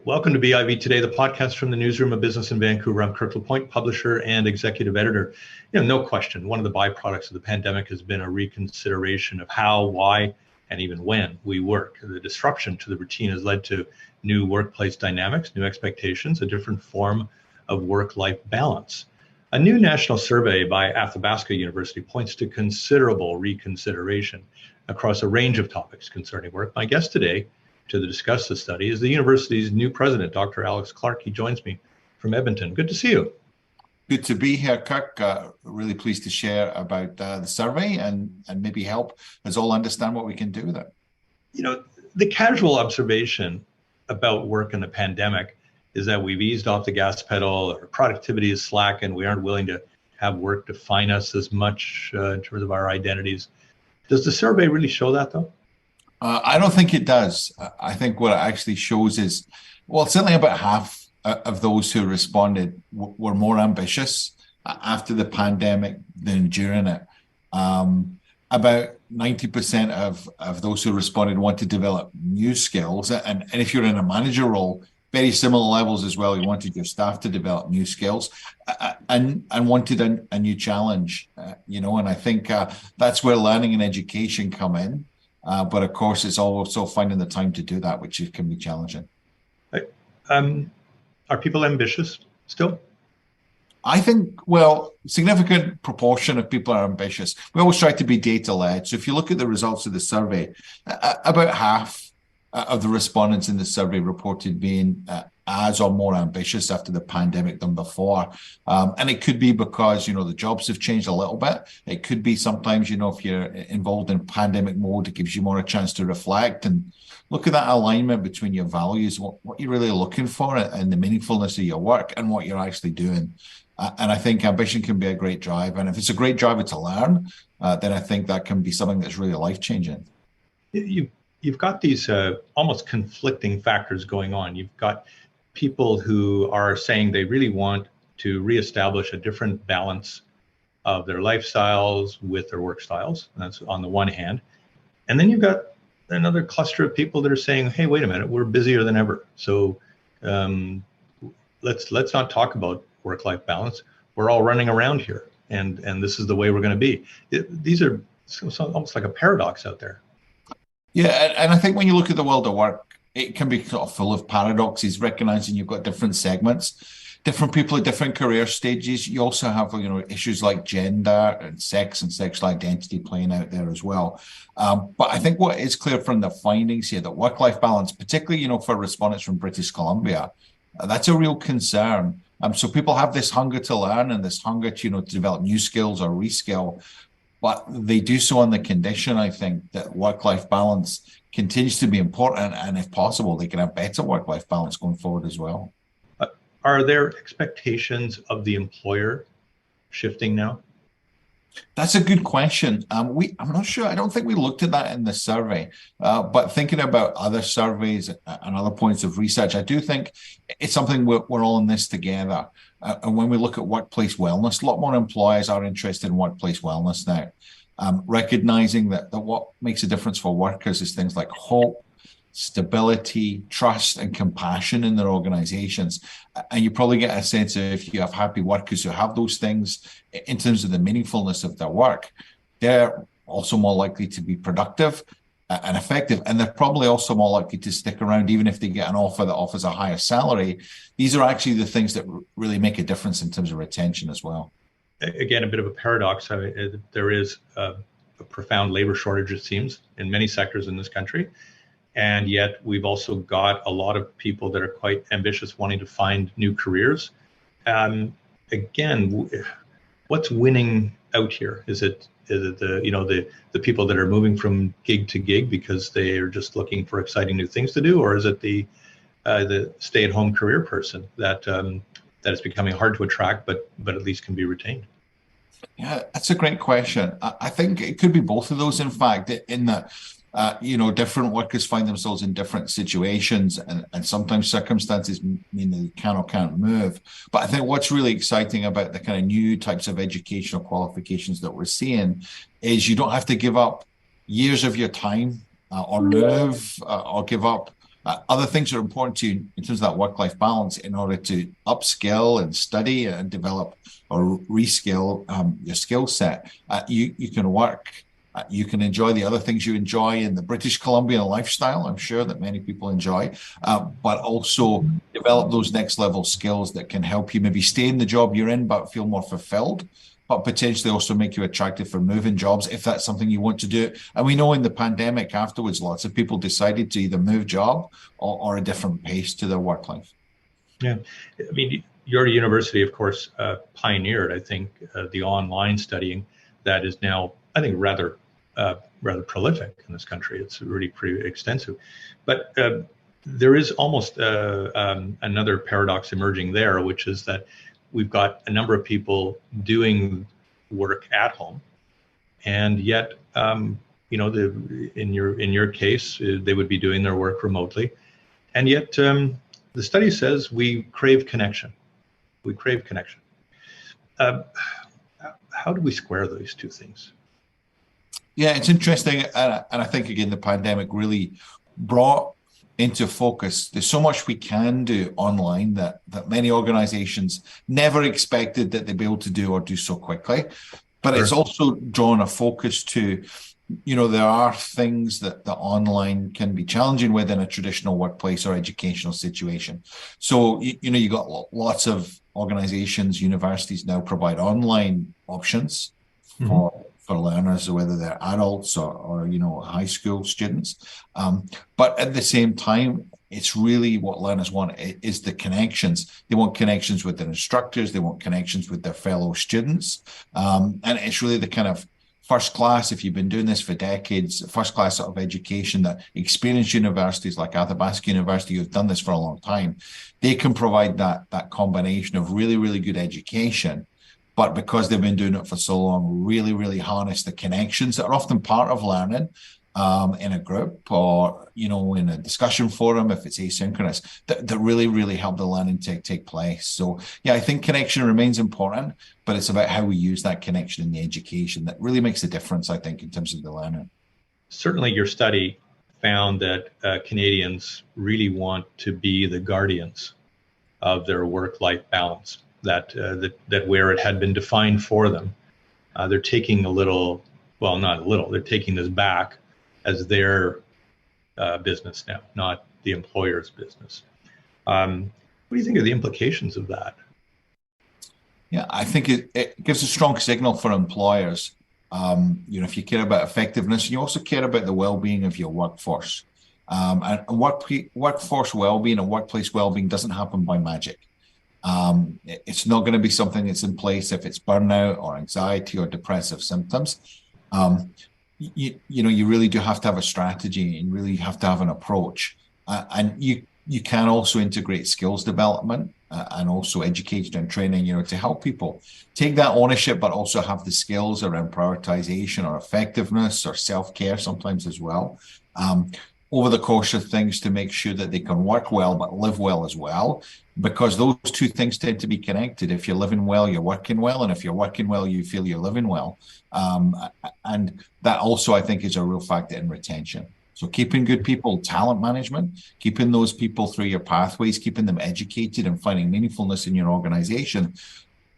Welcome to BIV Today, the podcast from the newsroom of business in Vancouver. I'm Kirk LaPointe, publisher and executive editor. No question, one of the byproducts of the pandemic has been a reconsideration of how, why, and even when we work. The disruption to the routine has led to new workplace dynamics, new expectations, a different form of work-life balance. A new national survey by Athabasca University points to considerable reconsideration across a range of topics concerning work. My guest today to discuss the study is the university's new president, Dr. Alex Clark. He joins me from Edmonton. Good to see you. Good to be here, Kirk. Really pleased to share about the survey and maybe help us all understand what we can do with it. The casual observation about work in the pandemic is that we've eased off the gas pedal, our productivity is slackened, we aren't willing to have work define us as much in terms of our identities. Does the survey really show that, though? I don't think it does. I think what it actually shows is, well, certainly about half of those who responded were more ambitious after the pandemic than during it. About 90% of those who responded want to develop new skills. And if you're in a manager role, very similar levels as well. You wanted your staff to develop new skills and wanted a new challenge, and I think that's where learning and education come in. But of course, it's also finding the time to do that, which can be challenging. Are people ambitious still? I think, significant proportion of people are ambitious. We always try to be data-led. So if you look at the results of the survey, about half of the respondents in the survey reported being as or more ambitious after the pandemic than before. And it could be because, the jobs have changed a little bit. It could be sometimes, if you're involved in pandemic mode, it gives you more a chance to reflect and look at that alignment between your values, what you're really looking for and the meaningfulness of your work and what you're actually doing. And I think ambition can be a great drive. And if it's a great driver to learn, then I think that can be something that's really life-changing. You've got these almost conflicting factors going on. You've got people who are saying they really want to reestablish a different balance of their lifestyles with their work styles. And that's on the one hand. And then you've got another cluster of people that are saying, hey, wait a minute, we're busier than ever. So let's not talk about work-life balance. We're all running around here, and this is the way we're going to be. These are almost like a paradox out there. Yeah, and I think when you look at the world of work, it can be sort of full of paradoxes, recognizing you've got different segments, different people at different career stages. You also have, issues like gender and sex and sexual identity playing out there as well. But I think what is clear from the findings here, that work-life balance, particularly, for respondents from British Columbia, that's a real concern. So people have this hunger to learn and this hunger to, to develop new skills or reskill. But they do so on the condition, I think, that work-life balance continues to be important. And if possible, they can have better work-life balance going forward as well. Are there expectations of the employer shifting now? That's a good question. I'm not sure. I don't think we looked at that in the survey. But thinking about other surveys and other points of research, I do think it's something we're all in this together. And when we look at workplace wellness, a lot more employers are interested in workplace wellness now, recognizing that what makes a difference for workers is things like hope, stability, trust, and compassion in their organizations. And you probably get a sense of, if you have happy workers who have those things in terms of the meaningfulness of their work, they're also more likely to be productive and effective. And they're probably also more likely to stick around, even if they get an offer that offers a higher salary. These are actually the things that really make a difference in terms of retention as well. Again, a bit of a paradox. There is a profound labor shortage, it seems, in many sectors in this country. And yet we've also got a lot of people that are quite ambitious, wanting to find new careers. Again, what's winning out here? Is it the people that are moving from gig to gig because they are just looking for exciting new things to do, or is it the stay-at-home career person that is becoming hard to attract, but at least can be retained? Yeah, that's a great question. I think it could be both of those, in fact, in that different workers find themselves in different situations, and sometimes circumstances mean they can or can't move. But I think what's really exciting about the kind of new types of educational qualifications that we're seeing is you don't have to give up years of your time or move or give up Other things that are important to you in terms of that work-life balance in order to upskill and study and develop or reskill your skill set. You can work. You can enjoy the other things you enjoy in the British Columbian lifestyle, I'm sure that many people enjoy, but also develop those next level skills that can help you maybe stay in the job you're in, but feel more fulfilled, but potentially also make you attractive for moving jobs if that's something you want to do. And we know in the pandemic afterwards, lots of people decided to either move job or a different pace to their work life. Yeah, I mean, your university, of course, pioneered, I think, the online studying that is now, I think, rather prolific in this country. It's really pretty extensive. But there is almost another paradox emerging there, which is that we've got a number of people doing work at home, and yet, in your case, they would be doing their work remotely, and yet the study says we crave connection. We crave connection. How do we square those two things? Yeah, it's interesting. And I think, again, the pandemic really brought into focus, there's so much we can do online that many organizations never expected that they'd be able to do or do so quickly. But It's also drawn a focus to, there are things that the online can be challenging within a traditional workplace or educational situation. So, you got lots of organizations, universities now provide online options for learners, whether they're adults or high school students. But at the same time, it's really what learners want is the connections. They want connections with their instructors. They want connections with their fellow students. And it's really the kind of first class, if you've been doing this for decades, first class sort of education that experienced universities like Athabasca University, who've done this for a long time, they can provide that combination of really, really good education. But because they've been doing it for so long, really, really harness the connections that are often part of learning in a group or, in a discussion forum, if it's asynchronous, that really, really help the learning take place. So, yeah, I think connection remains important, but it's about how we use that connection in the education that really makes a difference, I think, in terms of the learning. Certainly your study found that Canadians really want to be the guardians of their work-life balance. That where it had been defined for them, they're taking they're taking this back as their business now, not the employer's business. What do you think are the implications of that? Yeah, I think it gives a strong signal for employers. If you care about effectiveness, you also care about the well-being of your workforce. And workforce well-being and workplace well-being doesn't happen by magic. It's not going to be something that's in place if it's burnout or anxiety or depressive symptoms. You really do have to have a strategy and really have to have an approach. And you can also integrate skills development and also education and training, to help people take that ownership, but also have the skills around prioritization or effectiveness or self-care sometimes as well. Over the course of things to make sure that they can work well, but live well as well, because those two things tend to be connected. If you're living well, you're working well. And if you're working well, you feel you're living well. And that also, I think, is a real factor in retention. So keeping good people, talent management, keeping those people through your pathways, keeping them educated and finding meaningfulness in your organization,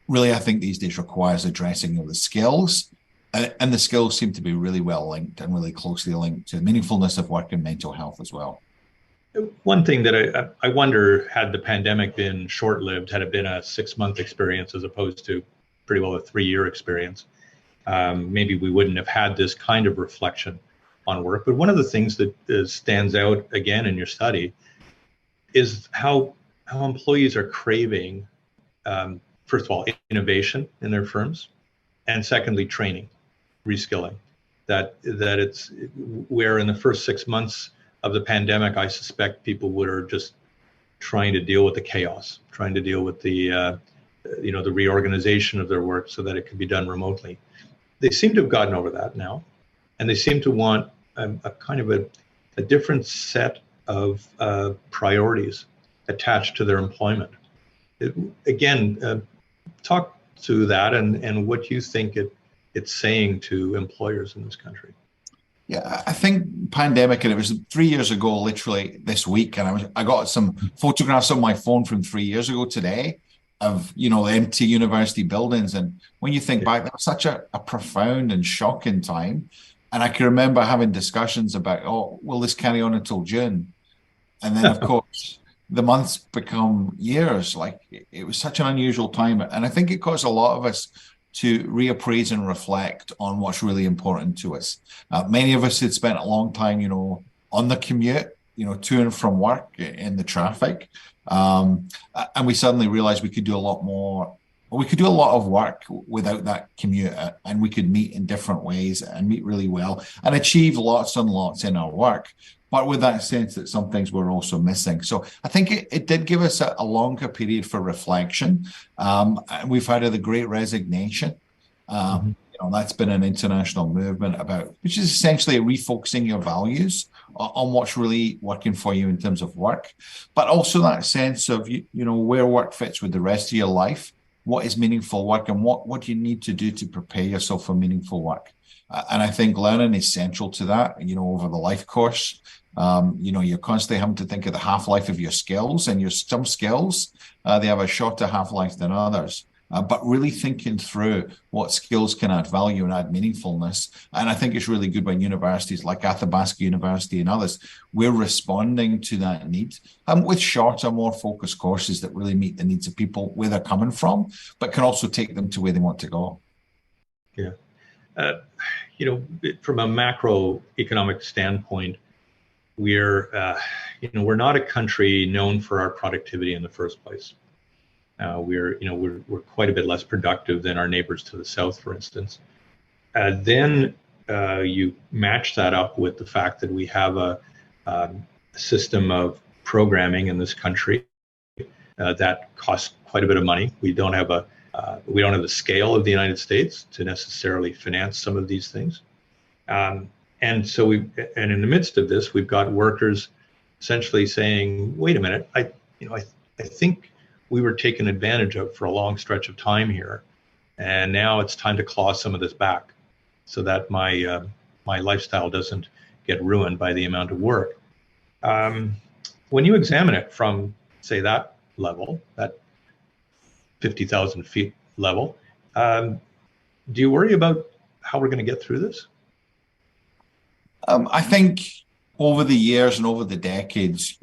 really, I think these days requires addressing the skills. And the skills seem to be really well linked and really closely linked to meaningfulness of work and mental health as well. One thing that I wonder, had the pandemic been short-lived, had it been a 6-month experience as opposed to pretty well a 3-year experience, maybe we wouldn't have had this kind of reflection on work. But one of the things that stands out again in your study is how employees are craving, first of all, innovation in their firms, and secondly, training, reskilling. That it's where in the first 6 months of the pandemic, I suspect people were just trying to deal with the chaos, trying to deal with the the reorganization of their work so that it could be done remotely. They seem to have gotten over that now, and they seem to want a kind of a different set of priorities attached to their employment. Talk to that and what you think it's saying to employers in this country. Yeah, I think pandemic, and it was 3 years ago, literally this week, and I got some photographs on my phone from 3 years ago today of empty university buildings, and when you think Yeah. back, that was such a profound and shocking time, and I can remember having discussions about, oh, will this carry on until June? And then, of course, the months become years. Like it was such an unusual time. And I think it caused a lot of us to reappraise and reflect on what's really important to us. Many of us had spent a long time, on the commute, to and from work in the traffic. And we suddenly realized we could do a lot more. We could do a lot of work without that commute, and we could meet in different ways and meet really well and achieve lots and lots in our work, but with that sense that some things were also missing. So I think it did give us a longer period for reflection. And we've had the Great Resignation. That's been an international movement which is essentially refocusing your values on what's really working for you in terms of work, but also that sense of, where work fits with the rest of your life. What is meaningful work, and what do you need to do to prepare yourself for meaningful work? And I think learning is central to that, over the life course. You're constantly having to think of the half-life of your skills, and some skills, they have a shorter half-life than others. But really thinking through what skills can add value and add meaningfulness. And I think it's really good when universities like Athabasca University and others, we're responding to that need with shorter, more focused courses that really meet the needs of people where they're coming from, but can also take them to where they want to go. Yeah. From a macroeconomic standpoint, we're not a country known for our productivity in the first place. We're quite a bit less productive than our neighbors to the south, for instance. Then you match that up with the fact that we have a system of programming in this country that costs quite a bit of money. We don't have the scale of the United States to necessarily finance some of these things. And in the midst of this, we've got workers essentially saying, "Wait a minute, I think we were taken advantage of for a long stretch of time here, and now it's time to claw some of this back, so that my lifestyle doesn't get ruined by the amount of work." When you examine it from, say, that level, that 50,000 feet level, do you worry about how we're going to get through this? I think over the years and over the decades,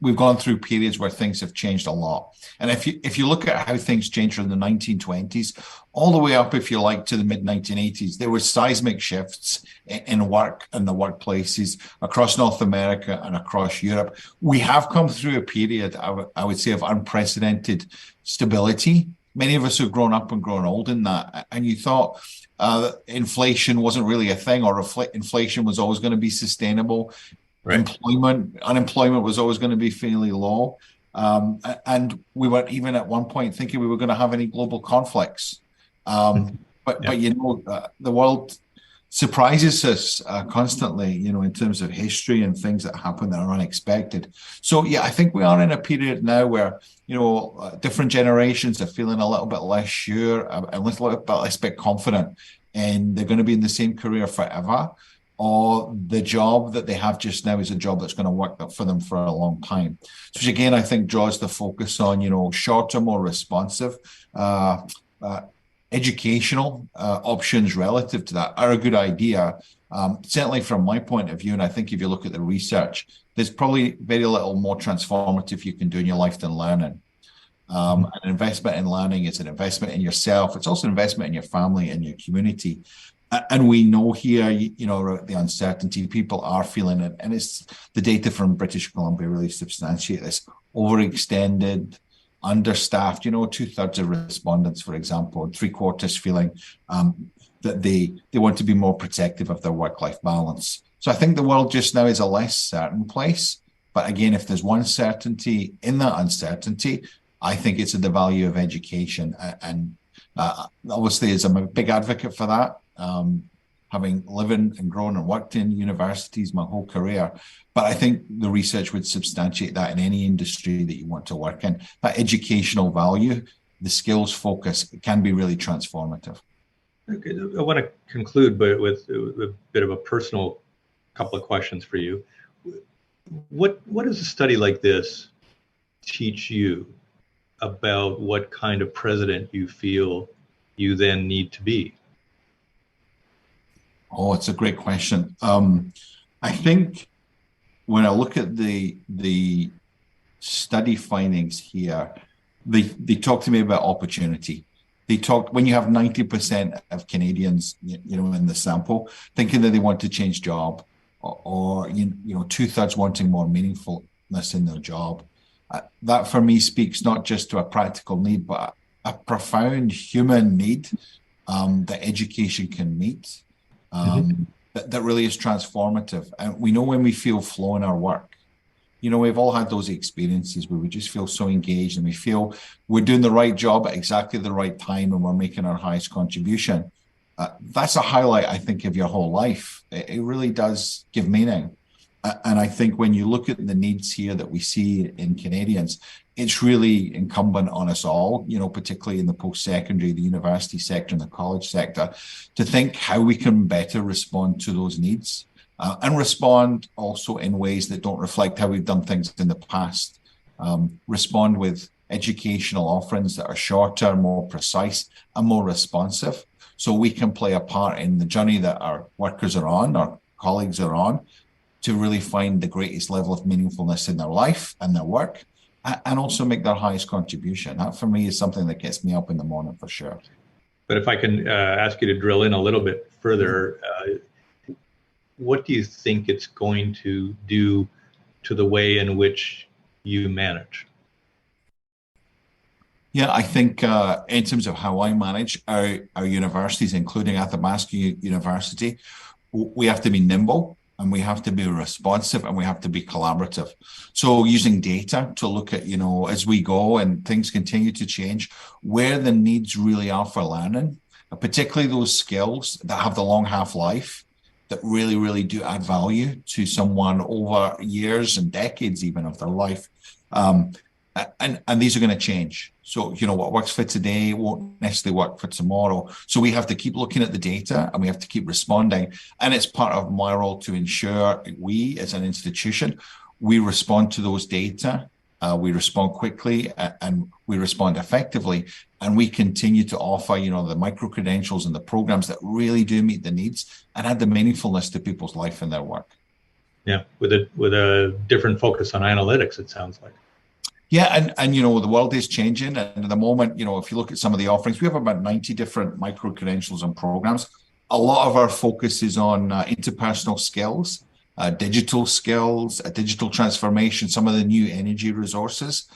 we've gone through periods where things have changed a lot. And if you look at how things changed from the 1920s all the way up, if you like, to the mid-1980s, there were seismic shifts in work and the workplaces across North America and across Europe. We have come through a period, I would say, of unprecedented stability. Many of us have grown up and grown old in that. And you thought inflation wasn't really a thing, or inflation was always going to be sustainable. Right. Unemployment was always going to be fairly low. And we weren't even at one point thinking we were going to have any global conflicts. But the world surprises us constantly, in terms of history and things that happen that are unexpected. So, yeah, I think we are in a period now where, different generations are feeling a little bit less sure, a little bit less confident, and they're going to be in the same career forever, or the job that they have just now is a job that's going to work for them for a long time. So, which again, I think draws the focus on, shorter, more responsive, educational options relative to that are a good idea. Certainly from my point of view, and I think if you look at the research, there's probably very little more transformative you can do in your life than learning. An investment in learning is an investment in yourself. It's also an investment in your family and your community. And we know here, the uncertainty, people are feeling it. And it's the data from British Columbia really substantiate this. Overextended, understaffed, 2/3 of respondents, for example, and 3/4 feeling that they want to be more protective of their work-life balance. So I think the world just now is a less certain place. But again, if there's one certainty in that uncertainty, I think it's the value of education. And obviously, as I'm a big advocate for that, having lived and grown and worked in universities my whole career. But I think the research would substantiate that in any industry that you want to work in. That educational value, the skills focus, can be really transformative. Okay, I want to conclude, but with a bit of a personal couple of questions for you. What does a study like this teach you about what kind of president you feel you then need to be? Oh, it's a great question. I think when I look at the study findings here, they talk to me about opportunity. They talk when you have 90% of Canadians, in the sample, thinking that they want to change job, or 2/3 wanting more meaningfulness in their job. That for me speaks not just to a practical need, but a profound human need that education can meet. That really is transformative. And we know when we feel flow in our work, we've all had those experiences where we just feel so engaged and we feel we're doing the right job at exactly the right time and we're making our highest contribution. That's a highlight, I think, of your whole life. It really does give meaning. And I think when you look at the needs here that we see in Canadians, it's really incumbent on us all, particularly in the post-secondary, the university sector and the college sector, to think how we can better respond to those needs and respond also in ways that don't reflect how we've done things in the past. Respond with educational offerings that are shorter, more precise, and more responsive, so we can play a part in the journey that our workers are on, our colleagues are on, to really find the greatest level of meaningfulness in their life and their work, and also make their highest contribution. That, for me, is something that gets me up in the morning for sure. But if I can ask you to drill in a little bit further, what do you think it's going to do to the way in which you manage? Yeah, I think in terms of how I manage our universities, including Athabasca University, we have to be nimble, and we have to be responsive, and we have to be collaborative. So using data to look at, as we go and things continue to change, where the needs really are for learning, particularly those skills that have the long half-life, that really, really do add value to someone over years and decades even of their life. And these are going to change. So, what works for today won't necessarily work for tomorrow. So we have to keep looking at the data and we have to keep responding. And it's part of my role to ensure we, as an institution, we respond to those data, we respond quickly, and we respond effectively. And we continue to offer, the micro-credentials and the programs that really do meet the needs and add the meaningfulness to people's life and their work. Yeah, with a different focus on analytics, it sounds like. Yeah, and the world is changing, and at the moment, if you look at some of the offerings, we have about 90 different micro-credentials and programs. A lot of our focus is on interpersonal skills, digital skills, digital transformation, some of the new energy resources,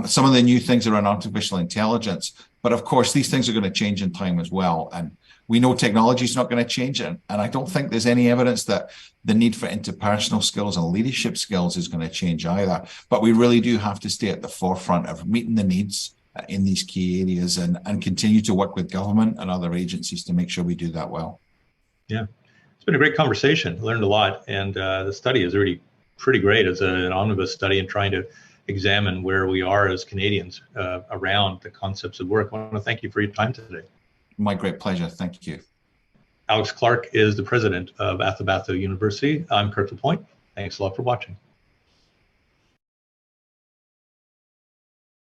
some of the new things around artificial intelligence. But of course, these things are going to change in time as well. And we know technology is not going to change it. And I don't think there's any evidence that the need for interpersonal skills and leadership skills is going to change either. But we really do have to stay at the forefront of meeting the needs in these key areas and continue to work with government and other agencies to make sure we do that well. Yeah, it's been a great conversation. Learned a lot. And the study is really pretty great as an omnibus study and trying to examine where we are as Canadians around the concepts of work. I want to thank you for your time today. My great pleasure. Thank you. Alex Clark is the president of Athabasca University. I'm Kirk LaPointe. Thanks a lot for watching.